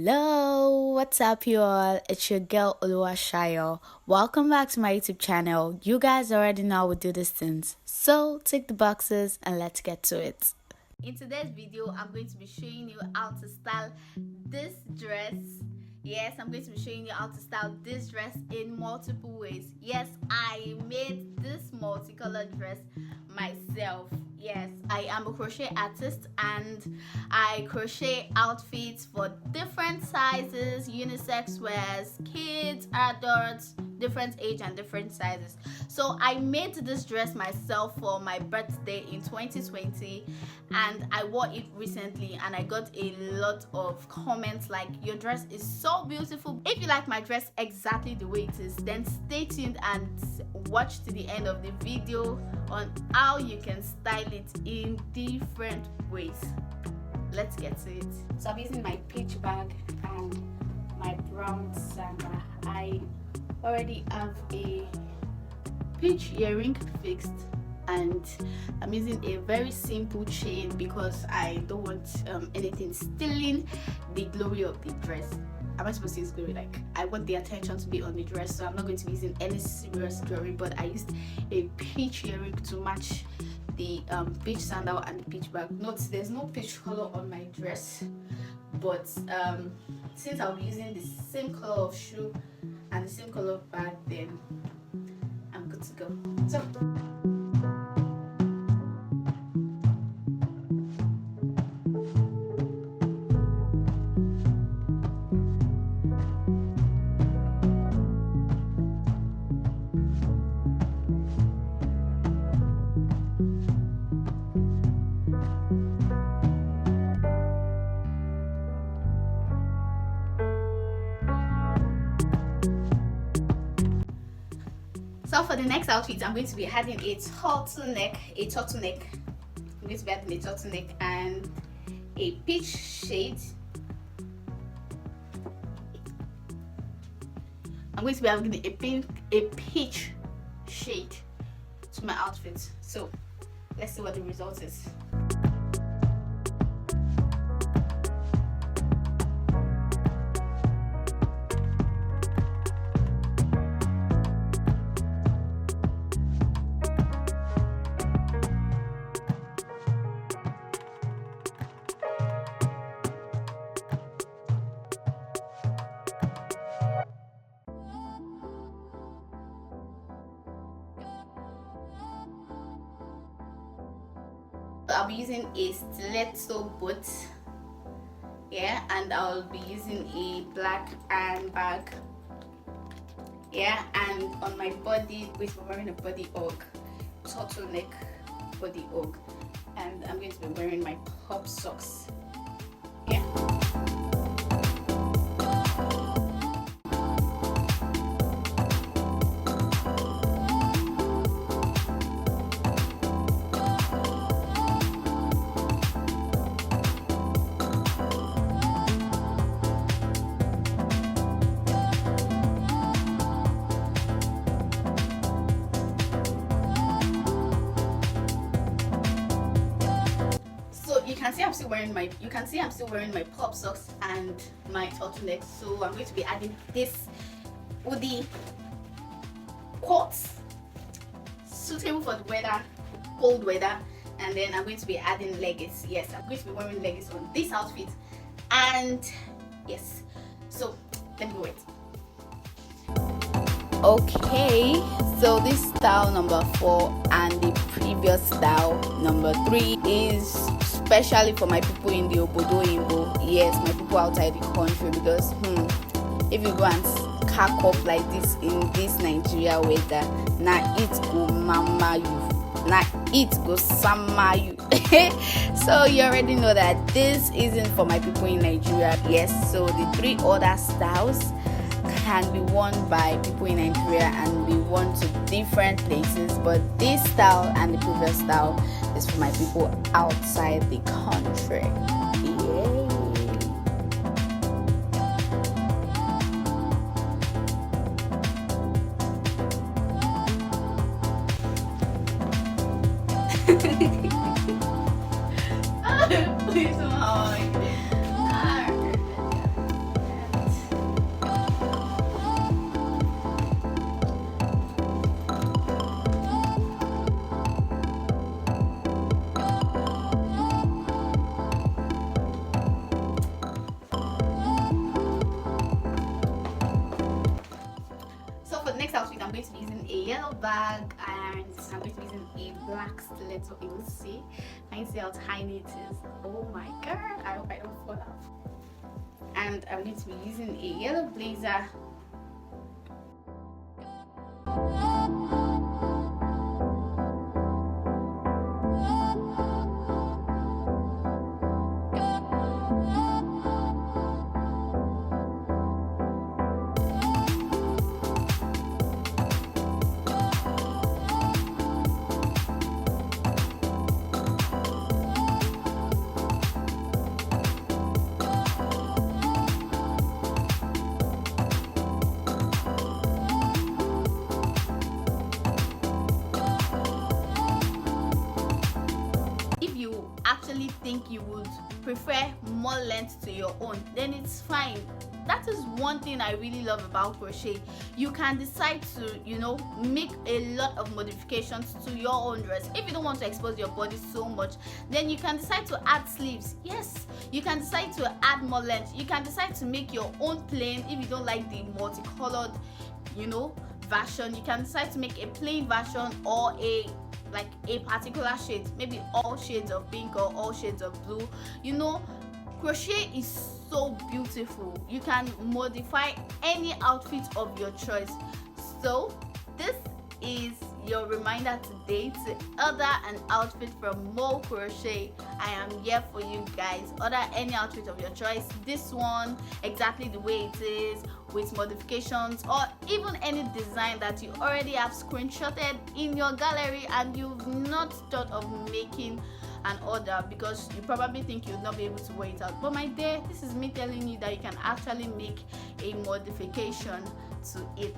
Hello, what's up you all? It's your girl Oluwasayo. Welcome back to my YouTube channel. You guys already know we do these things. So tick the boxes and let's get to it. In today's video, I'm going to be showing you how to style this dress. Yes, I'm going to be showing you how to style this dress in multiple ways. Yes, I made this multicolored dress myself. Yes, I am a crochet artist and I crochet outfits for different sizes, unisex wears, kids, adults, different age and different sizes. So I made this dress myself for my birthday in 2020 and I wore it recently and I got a lot of comments like, your dress is so beautiful. If you like my dress exactly the way it is, then stay tuned and watch to the end of the video on how you can style it in different ways. Let's get to it. So I'm using my peach bag and my brown sandal. I already have a peach earring fixed and I'm using a very simple chain because I don't want anything stealing the glory of the dress. Am I supposed to use glory? Like, I want the attention to be on the dress, so I'm not going to be using any serious jewelry, but I used a peach earring to match the peach sandal and the peach bag. Note, there's no peach color on my dress, but since I'll be using the same color of shoe and the same color of bag, then I'm good to go. So for the next outfit, I'm going to be adding a turtleneck. I'm going to be adding a turtleneck and a peach shade. I'm going to be adding a peach shade to my outfit. So let's see what the result is. I'll be using a stiletto boot, yeah, and I'll be using a black handbag, yeah, and on my body, which I'm wearing a body hug, turtleneck body hug, and I'm going to be wearing my pop socks, yeah. You can see I'm still wearing my pop socks and my turtleneck, so I'm going to be adding this hoodie coat suitable for the weather, cold weather, and then I'm going to be adding leggings. Yes, I'm going to be wearing leggings on this outfit, and yes, so let me do it. Okay, so this style number 4 and the previous style number 3 is especially for my people in the obodo imbo, yes, my people outside the country, because if you go and cack up like this in this Nigeria weather, now it go mama you, now it go sama you. So you already know that this isn't for my people in Nigeria. Yes, so the 3 other styles can be worn by people in Nigeria and be worn to different places, but this style and the previous style is for my people outside the country. Yay! Please, I'm going to be using a yellow bag, and I'm going to be using a black stiletto. You will see. Can you see how tiny it is? Oh my god, I hope I don't fall off. And I'm going to be using a yellow blazer. Actually think you would prefer more length to your own, then it's fine. That is one thing I really love about crochet. You can decide to, you know, make a lot of modifications to your own dress. If you don't want to expose your body so much, then you can decide to add sleeves. Yes, you can decide to add more length. You can decide to make your own plain. If you don't like the multicolored, you know, version, you can decide to make a plain version, or a particular shade, maybe all shades of pink or all shades of blue. You know, crochet is so beautiful. You can modify any outfit of your choice. So this is your reminder today to order an outfit from Mo Crochet. I am here for you guys. Order any outfit of your choice. This one exactly the way it is, with modifications, or even any design that you already have screenshotted in your gallery and you've not thought of making an order because you probably think you'll not be able to wear it out. But my dear, this is me telling you that you can actually make a modification to it.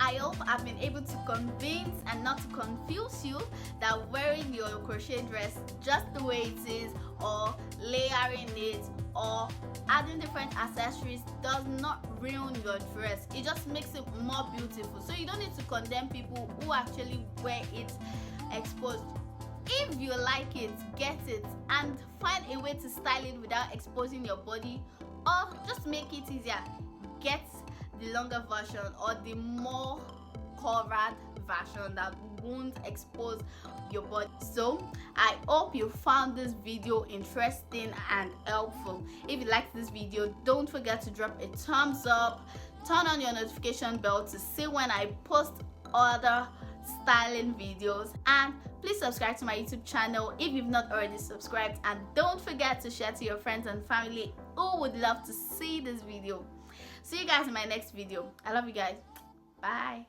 I hope I've been able to convince and not to confuse you that wearing your crochet dress just the way it is, or layering it, or adding different accessories does not ruin your dress. It just makes it more beautiful. So you don't need to condemn people who actually wear it exposed. If you like it, get it and find a way to style it without exposing your body, or just make it easier. Get the longer version or the more covered version that won't expose your body. So I hope you found this video interesting and helpful. If you liked this video, don't forget to drop a thumbs up, turn on your notification bell to see when I post other styling videos, and please subscribe to my YouTube channel if you've not already subscribed, and don't forget to share to your friends and family who would love to see this video. See you guys in my next video. I love you guys. Bye.